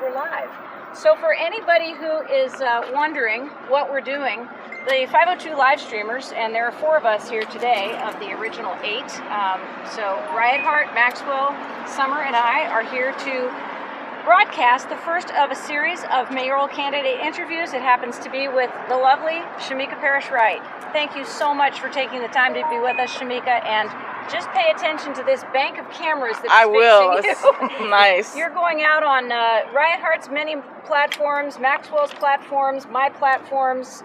we're live. So for anybody who is wondering what we're doing, the 502 live streamers, and there are 4 of us here today of the original 8. So Hart, Maxwell, Summer, and I are here to broadcast the first of a series of mayoral candidate interviews. It happens to be with the lovely Shameka Parrish-Wright. Thank you so much for taking the time to be with us, Shameka, and just pay attention to this bank of cameras that's I will. you. Nice. You're going out on Hart's many platforms, Maxwell's platforms, my platforms,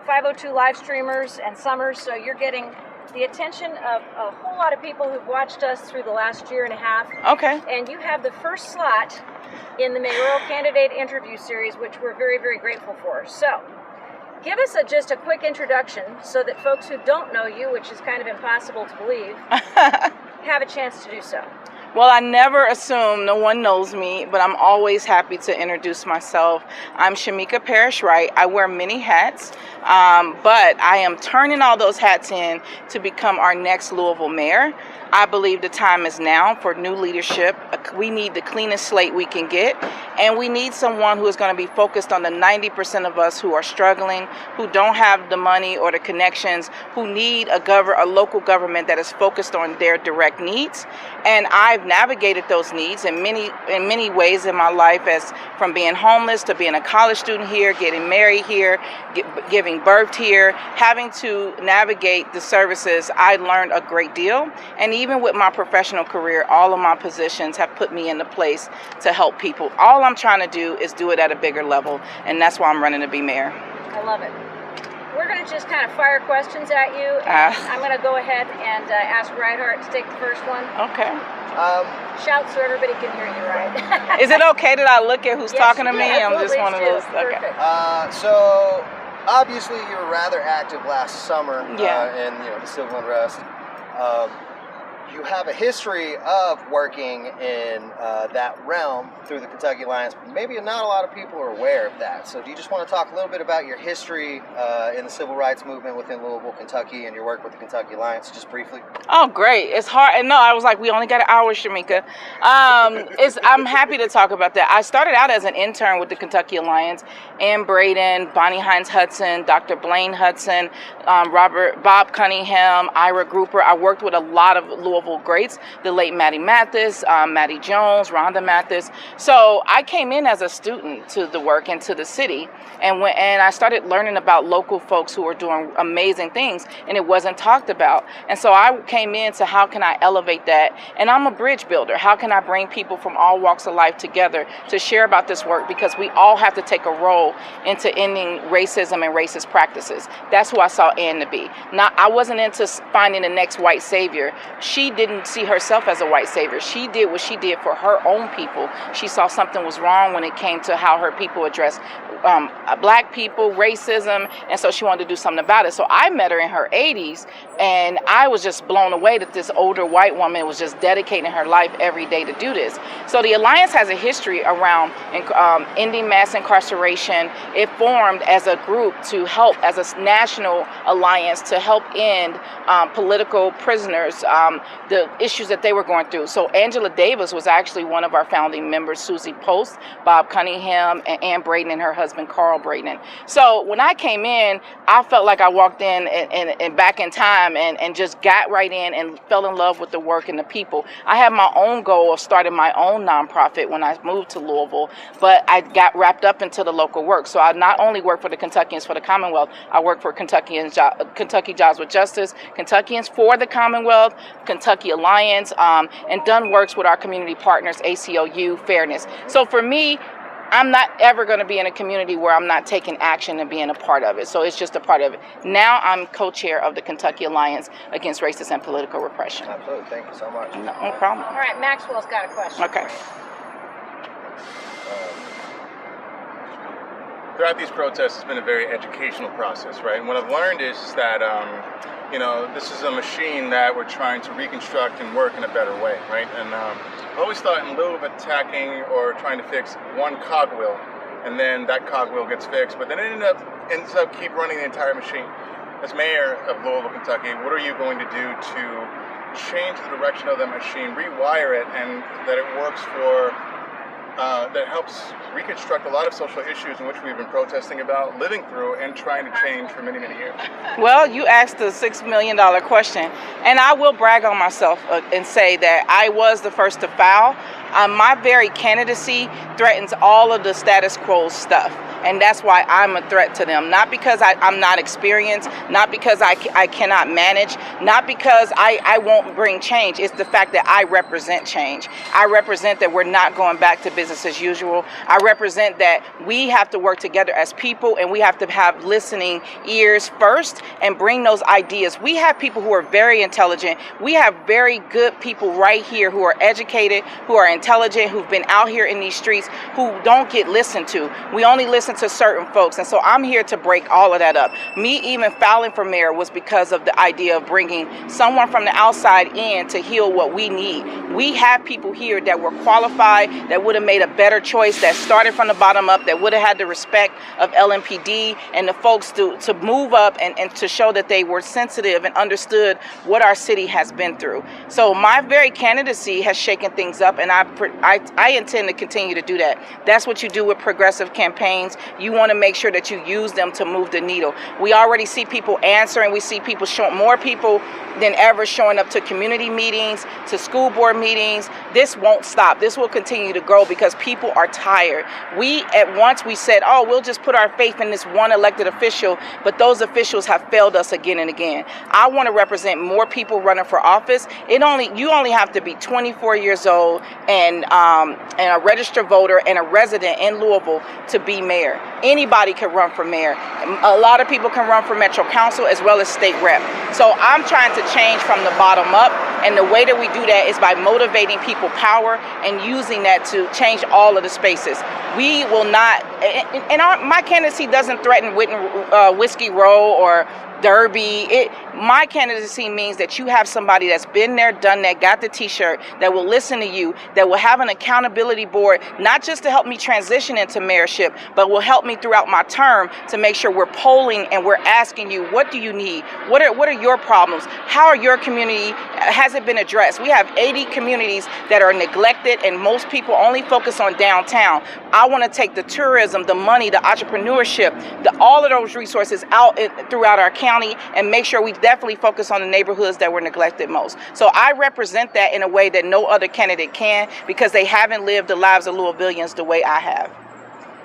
502 live streamers, and Summers. So you're getting the attention of a whole lot of people who've watched us through the last year and a half. Okay. And you have the first slot in the mayoral candidate interview series, which we're very, very grateful for. So give us just a quick introduction so that folks who don't know you, which is kind of impossible to believe, have a chance to do so. Well, I never assume no one knows me, but I'm always happy to introduce myself. I'm Shameka Parrish-Wright. I wear many hats, but I am turning all those hats in to become our next Louisville mayor. I believe the time is now for new leadership. We need the cleanest slate we can get, and we need someone who is going to be focused on the 90% of us who are struggling, who don't have the money or the connections, who need a local government that is focused on their direct needs. And I've navigated those needs in many ways in my life, as from being homeless to being a college student here, getting married here, giving birth here, having to navigate the services. I learned a great deal, and even with my professional career, all of my positions have put me in the place to help people. All I'm trying to do is do it at a bigger level, and that's why I'm running to be mayor. I love it. We're going to just kind of fire questions at you. I'm going to go ahead and ask Hart to take the first one. Okay. Shout so everybody can hear you, right? Is it okay that I look at who's talking to me? I'm just one of those. Okay. So obviously you were rather active last summer in the civil unrest. You have a history of working in that realm through the Kentucky Alliance, but maybe not a lot of people are aware of that. So do you just want to talk a little bit about your history in the civil rights movement within Louisville, Kentucky, and your work with the Kentucky Alliance, just briefly? Oh, great. It's hard. And no, I was like, we only got an hour, Shameka. I'm happy to talk about that. I started out as an intern with the Kentucky Alliance. Ann Braden, Bonnie Hines Hudson, Dr. Blaine Hudson, Bob Cunningham, Ira Grouper. I worked with a lot of Louisville greats, the late Maddie Mathis, Maddie Jones, Rhonda Mathis. So I came in as a student to the work and to the city, and I started learning about local folks who were doing amazing things, and it wasn't talked about. And so I came in to how can I elevate that, and I'm a bridge builder. How can I bring people from all walks of life together to share about this work, because we all have to take a role into ending racism and racist practices. That's who I saw Ann to be. I wasn't into finding the next white savior. She didn't see herself as a white savior. She did what she did for her own people. She saw something was wrong when it came to how her people addressed black people, racism, and so she wanted to do something about it. So I met her in her 80s, and I was just blown away that this older white woman was just dedicating her life every day to do this. So the Alliance has a history around ending mass incarceration. It formed as a group to help, as a national alliance, to help end political prisoners, the issues that they were going through. So Angela Davis was actually one of our founding members, Susie Post, Bob Cunningham, and Ann Braden and her husband Carl Braden. So when I came in, I felt like I walked in and back in time and just got right in and fell in love with the work and the people. I had my own goal of starting my own nonprofit when I moved to Louisville, but I got wrapped up into the local work. So I not only work for the Kentuckians for the Commonwealth, I work for Kentucky Jobs with Justice, Kentuckians for the Commonwealth, Kentucky Alliance, and done works with our community partners, ACLU, Fairness. So for me, I'm not ever going to be in a community where I'm not taking action and being a part of it. So it's just a part of it. Now I'm co-chair of the Kentucky Alliance Against Racist and Political Repression. Absolutely. Thank you so much. No problem. All right, Maxwell's got a question. Okay. Throughout these protests, it's been a very educational process, right? And what I've learned is that, this is a machine that we're trying to reconstruct and work in a better way, right? And I always thought in lieu of attacking or trying to fix one cogwheel, and then that cogwheel gets fixed, but then it ends up keep running the entire machine. As mayor of Louisville, Kentucky, what are you going to do to change the direction of the machine, rewire it, and that it works for that helps reconstruct a lot of social issues in which we've been protesting about, living through, and trying to change for many, many years. Well, you asked the $6 million question, and I will brag on myself and say that I was the first to file. My very candidacy threatens all of the status quo stuff. And that's why I'm a threat to them. Not because I'm not experienced, not because I cannot manage, not because I won't bring change. It's the fact that I represent change. I represent that we're not going back to business as usual. I represent that we have to work together as people, and we have to have listening ears first and bring those ideas. We have people who are very intelligent. We have very good people right here who are educated, who are intelligent, who've been out here in these streets, who don't get listened to. We only listen to certain folks, and so I'm here to break all of that up. Me even filing for mayor was because of the idea of bringing someone from the outside in to heal what we need. We have people here that were qualified, that would have made a better choice, that started from the bottom up, that would have had the respect of LMPD and the folks to move up and to show that they were sensitive and understood what our city has been through. So my very candidacy has shaken things up, and I intend to continue to do that. That's what you do with progressive campaigns. You want to make sure that you use them to move the needle. We already see people answering. We see people more people than ever showing up to community meetings, to school board meetings. This won't stop. This will continue to grow because people are tired. At once we said, oh, we'll just put our faith in this one elected official, but those officials have failed us again and again. I want to represent more people running for office. You only have to be 24 years old and a registered voter and a resident in Louisville to be mayor. Anybody can run for mayor. A lot of people can run for Metro Council as well as state rep. So I'm trying to change from the bottom up, and the way that we do that is by motivating people power and using that to change all of the spaces. We will not, and my candidacy doesn't threaten Whiskey Row or Derby. My candidacy means that you have somebody that's been there, done that, got the t-shirt, that will listen to you, that will have an accountability board, not just to help me transition into mayorship, but will help me throughout my term to make sure we're polling and we're asking you, what do you need? What are your problems? How are your community, has it been addressed? We have 80 communities that are neglected, and most people only focus on downtown. I want to take the tourism, the money, the entrepreneurship, all of those resources out throughout our county and make sure we definitely focus on the neighborhoods that were neglected most. So I represent that in a way that no other candidate can, because they haven't lived the lives of Louisvillians the way I have.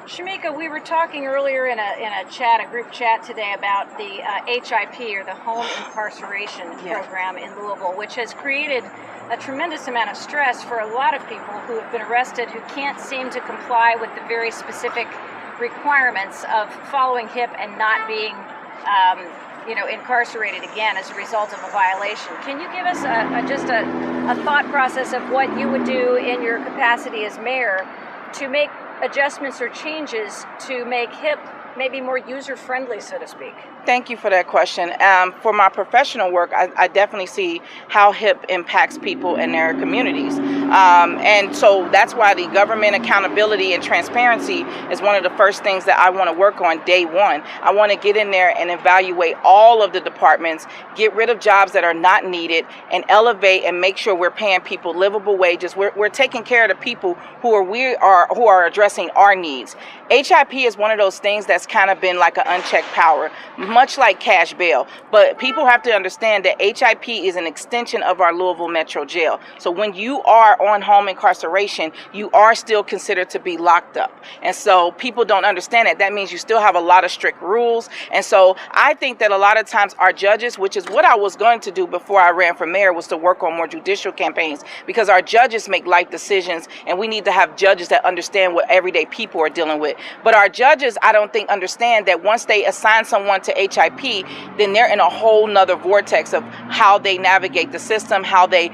Shameka, we were talking earlier in a group chat today about the HIP, or the Home Incarceration program in Louisville, which has created a tremendous amount of stress for a lot of people who have been arrested who can't seem to comply with the very specific requirements of following HIP and not being incarcerated again as a result of a violation. Can you give us just a thought process of what you would do in your capacity as mayor to make adjustments or changes to make HIP maybe more user-friendly, so to speak? Thank you for that question. For my professional work, I definitely see how HIP impacts people in their communities. And so that's why the government accountability and transparency is one of the first things that I want to work on day one. I want to get in there and evaluate all of the departments, get rid of jobs that are not needed, and elevate and make sure we're paying people livable wages. We're taking care of the people who are addressing our needs. HIP is one of those things that's kind of been like an unchecked power, much like cash bail. But people have to understand that HIP is an extension of our Louisville Metro Jail. So when you are on home incarceration, you are still considered to be locked up. And so people don't understand that. That means you still have a lot of strict rules. And so I think that a lot of times our judges, which is what I was going to do before I ran for mayor, was to work on more judicial campaigns, because our judges make life decisions, and we need to have judges that understand what everyday people are dealing with. But our judges, I don't think, understand that once they assign someone to HIP, then they're in a whole nother vortex of how they navigate the system, how they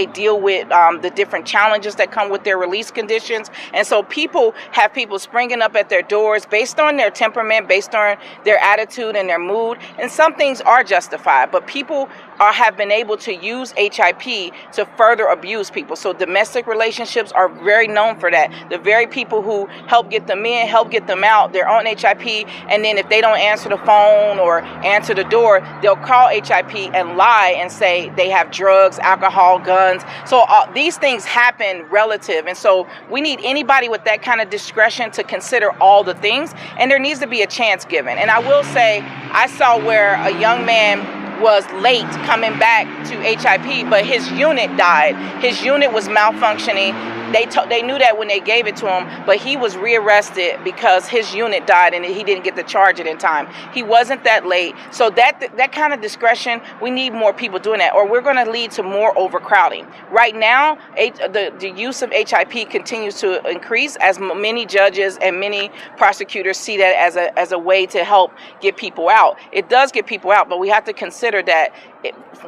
deal with the different challenges that come with their release conditions. And so people have people springing up at their doors based on their temperament, based on their attitude and their mood. And some things are justified, but people have been able to use HIP to further abuse people. So domestic relationships are very known for that. The very people who help get them in, help get them out, they're on HIP, and then if they don't answer the phone or answer the door, they'll call HIP and lie and say they have drugs, alcohol, guns. So these things happen relative, and so we need anybody with that kind of discretion to consider all the things, and there needs to be a chance given. And I will say, I saw where a young man was late coming back to HIP, but his unit died. His unit was malfunctioning. They knew that when they gave it to him, but he was rearrested because his unit died and he didn't get to charge it in time. He wasn't that late. So that kind of discretion, we need more people doing that, or we're going to lead to more overcrowding. Right now, the use of HIP continues to increase as many judges and many prosecutors see that as a way to help get people out. It does get people out, but we have to consider that,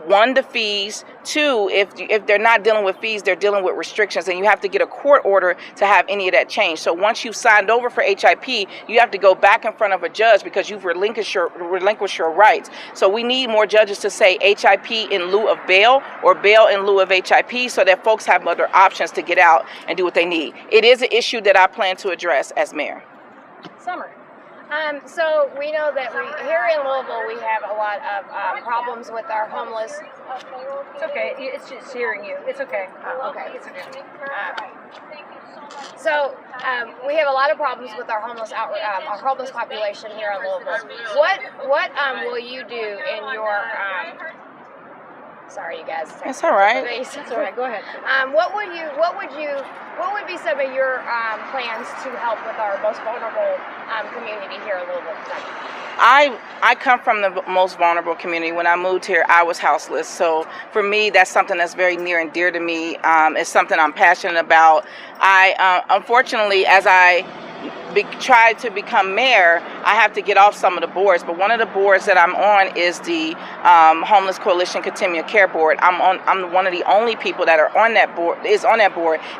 one, the fees, two, if they're not dealing with fees, they're dealing with restrictions, and you have to get a court order to have any of that change. So once you've signed over for HIP, you have to go back in front of a judge because you've relinquished your rights. So we need more judges to say HIP in lieu of bail or bail in lieu of HIP, so that folks have other options to get out and do what they need. It is an issue that I plan to address as mayor. Summer. So we know that here in Louisville we have a lot of problems with our homeless. It's okay. It's just hearing you. It's okay. Okay. It's okay. So we have a lot of problems with our homeless population here in Louisville. What will you do in your sorry, you guys. It's all right. It's all right. Go ahead. What would be some of your plans to help with our most vulnerable community here in Louisville? I come from the most vulnerable community. When I moved here, I was houseless. So for me, that's something that's very near and dear to me. It's something I'm passionate about. Unfortunately, as I tried to become mayor, I have to get off some of the boards, but one of the boards that I'm on is the Homeless Coalition Continuum Care Board. I'm one of the only people that are on that board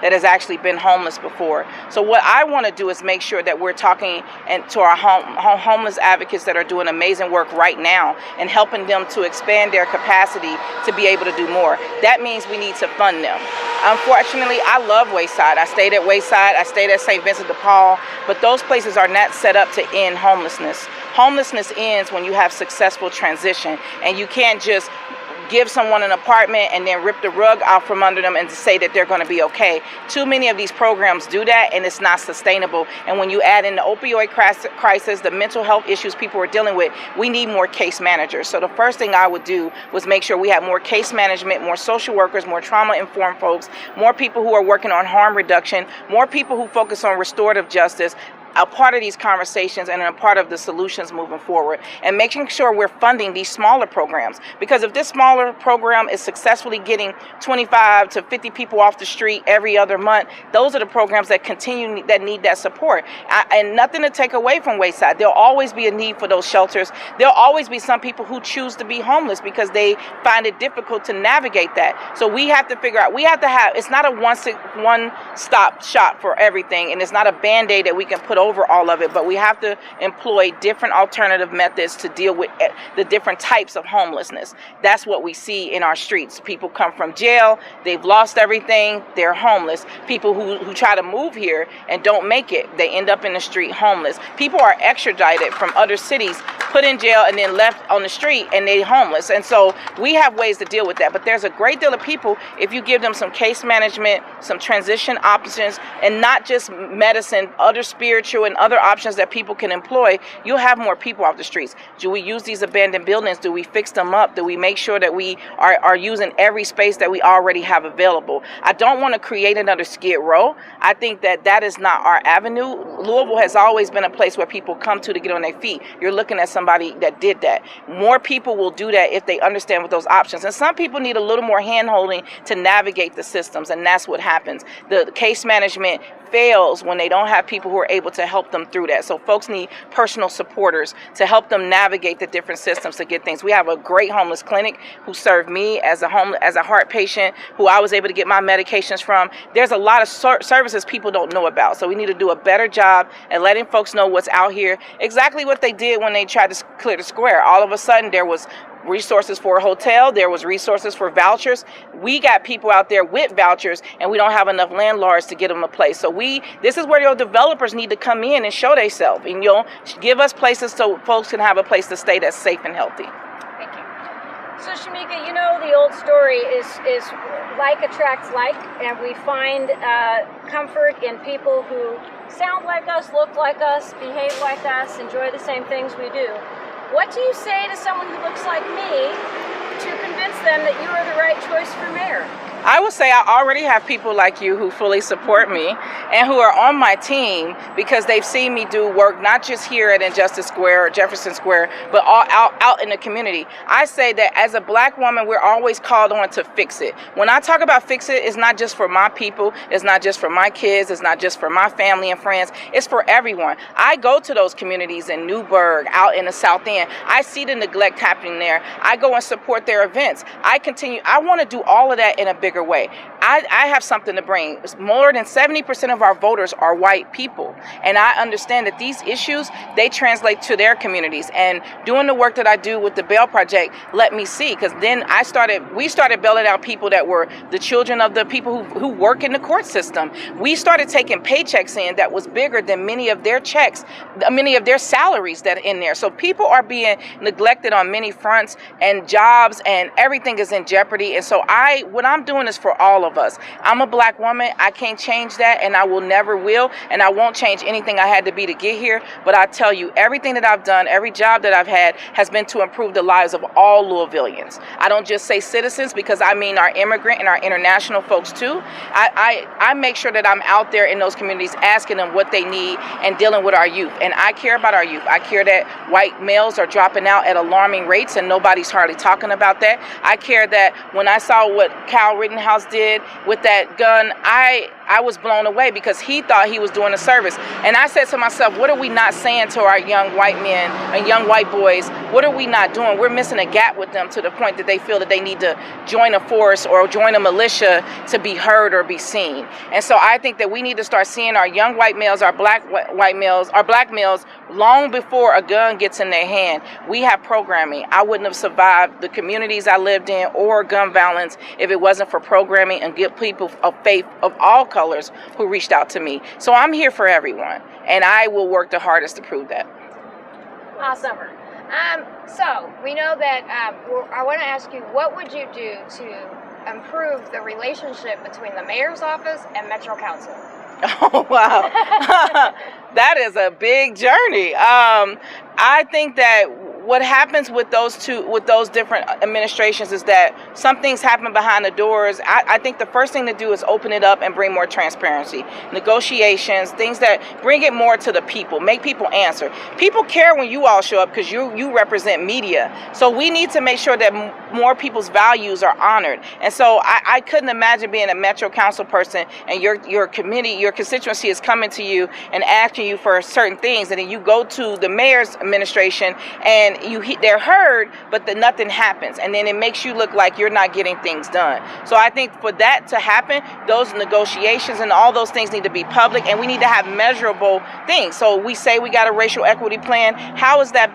that has actually been homeless before. So what I want to do is make sure that we're talking to our homeless advocates that are doing amazing work right now and helping them to expand their capacity to be able to do more. That means we need to fund them. Unfortunately, I love Wayside. I stayed at Wayside. I stayed at St. Vincent de Paul, but those places are not set up to end homelessness. Homelessness ends when you have successful transition, and you can't just give someone an apartment and then rip the rug out from under them and say that they're going to be okay. Too many of these programs do that, and it's not sustainable. And when you add in the opioid crisis, the mental health issues people are dealing with, we need more case managers. So the first thing I would do was make sure we have more case management, more social workers, more trauma-informed folks, more people who are working on harm reduction, more people who focus on restorative justice, a part of these conversations and a part of the solutions moving forward, and making sure we're funding these smaller programs. Because if this smaller program is successfully getting 25 to 50 people off the street every other month, those are the programs that need that support. And nothing to take away from Wayside. There'll always be a need for those shelters. There'll always be some people who choose to be homeless because they find it difficult to navigate that. So we have to figure out, it's not a one-stop shop for everything, and it's not a Band-Aid that we can put over all of it, but we have to employ different alternative methods to deal with the different types of homelessness. That's what we see in our streets. People come from jail, they've lost everything, they're homeless. People who try to move here and don't make it, they end up in the street homeless. People are extradited from other cities, put in jail, and then left on the street, and they're homeless. And so we have ways to deal with that, but there's a great deal of people, if you give them some case management, some transition options, and not just medicine, other spiritual and other options that people can employ, you'll have more people off the streets. Do we use these abandoned buildings? Do we fix them up? Do we make sure that we are using every space that we already have available? I don't want to create another Skid Row. I think that is not our avenue. Louisville has always been a place where people come to get on their feet. You're looking at somebody that did that. More people will do that if they understand what those options. And some people need a little more hand-holding to navigate the systems, and that's what happens. The case management fails when they don't have people who are able to help them through that. So folks need personal supporters to help them navigate the different systems to get things. We have a great homeless clinic who served me as a heart patient, who I was able to get my medications from. There's a lot of services people don't know about. So we need to do a better job at letting folks know what's out here, exactly what they did when they tried to clear the square. All of a sudden there was resources for a hotel. There was resources for vouchers. We got people out there with vouchers, and we don't have enough landlords to get them a place. So this is where your developers need to come in and show themselves, and give us places so folks can have a place to stay that's safe and healthy. Thank you. So Shameka, the old story is like attracts like, and we find comfort in people who sound like us, look like us, behave like us, enjoy the same things we do. What do you say to someone who looks like me to convince them that you are the right choice for mayor? I would say I already have people like you who fully support me and who are on my team because they've seen me do work not just here at Injustice Square or Jefferson Square, but all out in the community. I say that as a black woman, we're always called on to fix it. When I talk about fix it, it's not just for my people, it's not just for my kids, it's not just for my family and friends, it's for everyone. I go to those communities in Newburgh, out in the South End. I see the neglect happening there. I go and support their events. I want to do all of that in a bigger way. I have something to bring. More than 70% of our voters are white people, and I understand that these issues, they translate to their communities. And doing the work that I do with the Bail Project let me see, because then we started bailing out people that were the children of the people who work in the court system. We started taking paychecks in that was bigger than many of their checks, many of their salaries that are in there. So people are being neglected on many fronts, and jobs and everything is in jeopardy. And so what I'm doing is for all of us. I'm a black woman. I can't change that, and I will never will, and I won't change anything I had to be to get here. But I tell you, everything that I've done, every job that I've had has been to improve the lives of all Louisvillians. I don't just say citizens, because I mean our immigrant and our international folks too. I make sure that I'm out there in those communities asking them what they need and dealing with our youth. And I care about our youth. I care that white males are dropping out at alarming rates, and nobody's hardly talking about that. I care that when I saw what Kyle Rittenhouse did with that gun, I was blown away, because he thought he was doing a service. And I said to myself, what are we not saying to our young white men and young white boys? What are we not doing? We're missing a gap with them to the point that they feel that they need to join a force or join a militia to be heard or be seen. And so I think that we need to start seeing our young white males, our black males, long before a gun gets in their hand. We have programming. I wouldn't have survived the communities I lived in or gun violence if it wasn't for programming and good people of faith of all colors who reached out to me. So I'm here for everyone, and I will work the hardest to prove that. Awesome. So we know that I want to ask you, what would you do to improve the relationship between the mayor's office and Metro Council? Oh, wow. That is a big journey. I think that what happens with those different administrations is that some things happen behind the doors. I think the first thing to do is open it up and bring more transparency, negotiations, things that bring it more to the people, make people answer. People care when you all show up because you represent media. So we need to make sure that more people's values are honored. And so I couldn't imagine being a Metro Council person and your committee, your constituency is coming to you and asking you for certain things, and then you go to the mayor's administration and they're heard, but nothing happens, and then it makes you look like you're not getting things done. So I think for that to happen, those negotiations and all those things need to be public, and we need to have measurable things. So we say we got a racial equity plan. How is that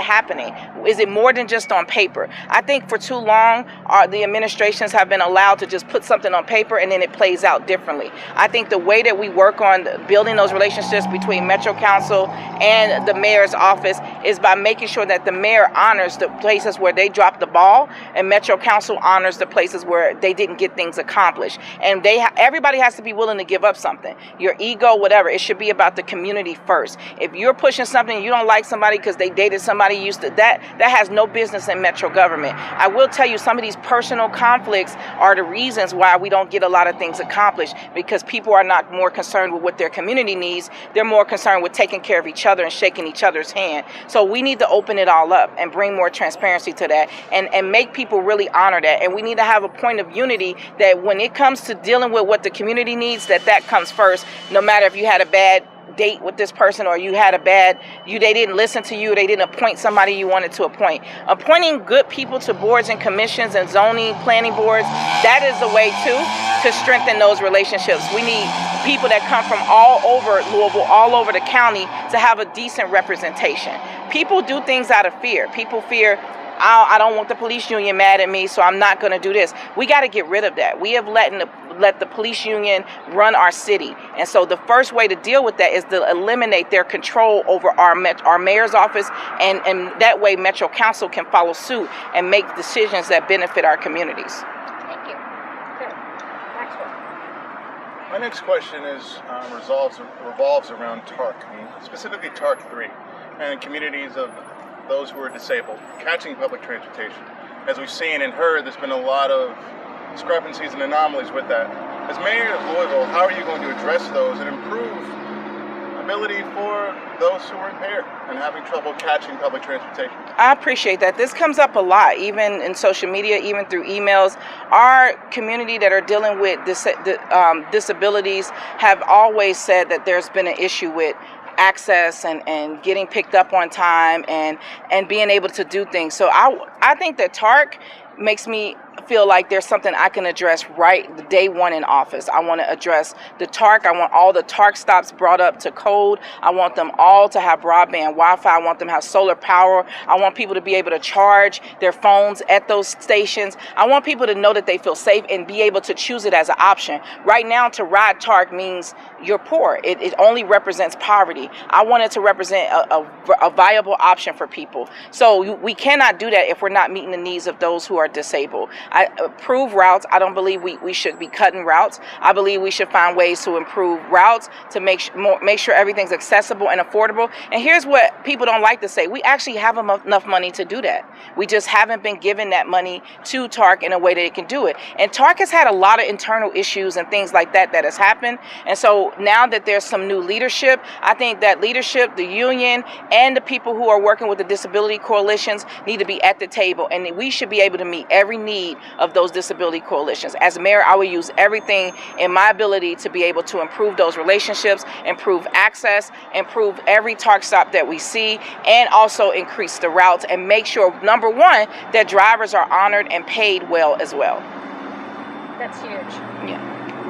happening? Is it more than just on paper? I think for too long, the administrations have been allowed to just put something on paper and then it plays out differently. I think the way that we work on building those relationships between Metro Council and the mayor's office is by making sure that the mayor honors the places where they dropped the ball, and Metro Council honors the places where they didn't get things accomplished. And everybody has to be willing to give up something. Your ego, whatever. It should be about the community first. If you're pushing something and you don't like somebody because they dated somebody used to, that has no business in Metro government. I will tell you, some of these personal conflicts are the reasons why we don't get a lot of things accomplished, because people are not more concerned with what their community needs. They're more concerned with taking care of each other and shaking each other's hand. So we need to open it all up and bring more transparency to that, and make people really honor that. And we need to have a point of unity that when it comes to dealing with what the community needs, that comes first, no matter if you had a bad date with this person or you had they didn't listen to you, they didn't appoint somebody you wanted to appoint. Appointing good people to boards and commissions and zoning planning boards, that is the way to strengthen those relationships. We need people that come from all over Louisville, all over the county, to have a decent representation. People do things out of fear. People fear I don't want the police union mad at me, so I'm not going to do this. We got to get rid of that. We have let the police union run our city. And so the first way to deal with that is to eliminate their control over our mayor's office, and that way Metro Council can follow suit and make decisions that benefit our communities. Thank you. Okay. Next one. My next question is revolves around TARC, specifically TARC 3, and communities of those who are disabled, catching public transportation. As we've seen and heard, there's been a lot of discrepancies and anomalies with that. As mayor of Louisville, how are you going to address those and improve ability for those who are impaired and having trouble catching public transportation? I appreciate that. This comes up a lot, even in social media, even through emails. Our community that are dealing with disabilities have always said that there's been an issue with access and getting picked up on time and being able to do things. So I think that TARC makes me feel like there's something I can address right the day one in office. I want to address the TARC. I want all the TARC stops brought up to code. I want them all to have broadband Wi-Fi. I want them to have solar power. I want people to be able to charge their phones at those stations. I want people to know that they feel safe and be able to choose it as an option. Right now, to ride TARC means you're poor. It only represents poverty. I want it to represent a viable option for people. So we cannot do that if we're not meeting the needs of those who are disabled. I approve routes. I don't believe we should be cutting routes. I believe we should find ways to improve routes to make sure everything's accessible and affordable. And here's what people don't like to say. We actually have enough money to do that. We just haven't been given that money to TARC in a way that it can do it. And TARC has had a lot of internal issues and things like that has happened. And so now that there's some new leadership, I think that leadership, the union, and the people who are working with the disability coalitions need to be at the table. And we should be able to meet every need of those disability coalitions. As mayor, I will use everything in my ability to be able to improve those relationships, improve access, improve every TARC stop that we see, and also increase the routes and make sure, number one, that drivers are honored and paid well as well. That's huge. Yeah.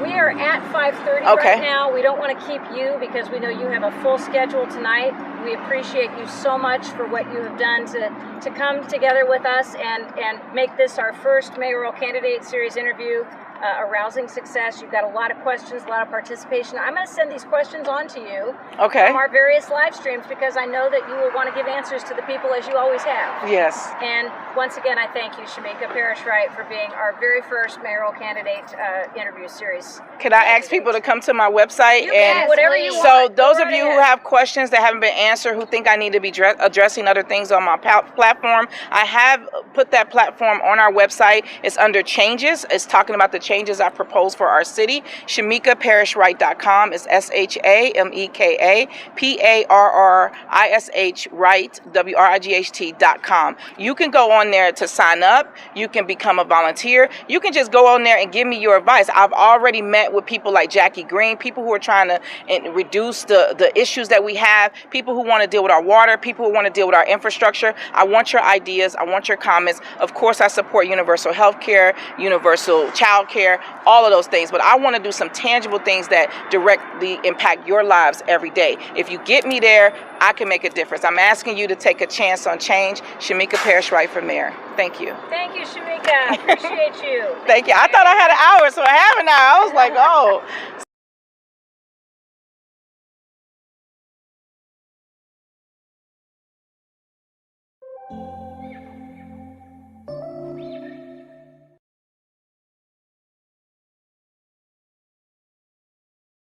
We are at 5:30 right now. We don't want to keep you because we know you have a full schedule tonight. We appreciate you so much for what you have done to come together with us and make this our first mayoral candidate series interview. A rousing success. You've got a lot of questions, a lot of participation. I'm going to send these questions on to you from our various live streams because I know that you will want to give answers to the people as you always have. Yes. And once again, I thank you, Shameka Parrish-Wright, for being our very first mayoral candidate interview series. Could I ask people to come to my website? And whatever you want. So those of you who have questions that haven't been answered, who think I need to be addressing other things on my platform, I have put that platform on our website. It's under changes. It's talking about the changes I propose for our city. ShamekaParrish-Wright.com is ShamekaParrish Wright, WRIGHT.com. You can go on there to sign up. You can become a volunteer. You can just go on there and give me your advice. I've already met with people like Jackie Green, people who are trying to reduce the issues that we have, people who want to deal with our water, people who want to deal with our infrastructure. I want your ideas. I want your comments. Of course, I support universal health care, universal child care, all of those things, but I want to do some tangible things that directly impact your lives every day. If you get me there, I can make a difference. I'm asking you to take a chance on change. Shameka Parrish-Wright for mayor. Thank you. Thank you, Shameka. Appreciate you. Thank you. I thought I had an hour, so I have an hour. I was like, oh.